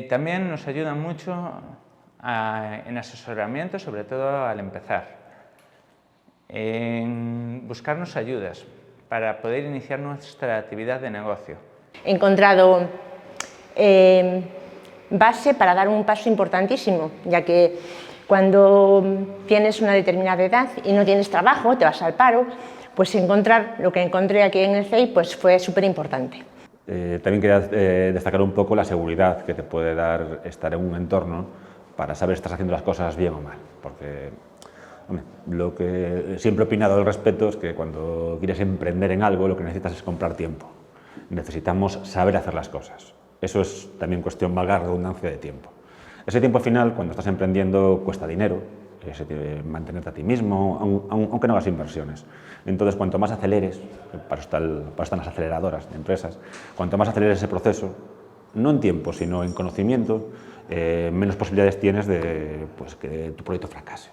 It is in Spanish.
También nos ayudan mucho en asesoramiento, sobre todo al empezar, en buscarnos ayudas para poder iniciar nuestra actividad de negocio. He encontrado base para dar un paso importantísimo, ya que cuando tienes una determinada edad y no tienes trabajo, te vas al paro, pues encontrar lo que encontré aquí en el CEI pues fue súper importante. También quería destacar un poco la seguridad que te puede dar estar en un entorno para saber si estás haciendo las cosas bien o mal, porque hombre, lo que siempre he opinado al respecto es que cuando quieres emprender en algo lo que necesitas es comprar tiempo. Necesitamos saber hacer las cosas. Eso es también cuestión, valga la redundancia, de tiempo. Ese tiempo al final, cuando estás emprendiendo, cuesta dinero, mantenerte a ti mismo, aunque no hagas inversiones. Entonces, cuanto más aceleres, para eso están las aceleradoras de empresas, cuanto más aceleres ese proceso, no en tiempo, sino en conocimiento, menos posibilidades tienes de que tu proyecto fracase.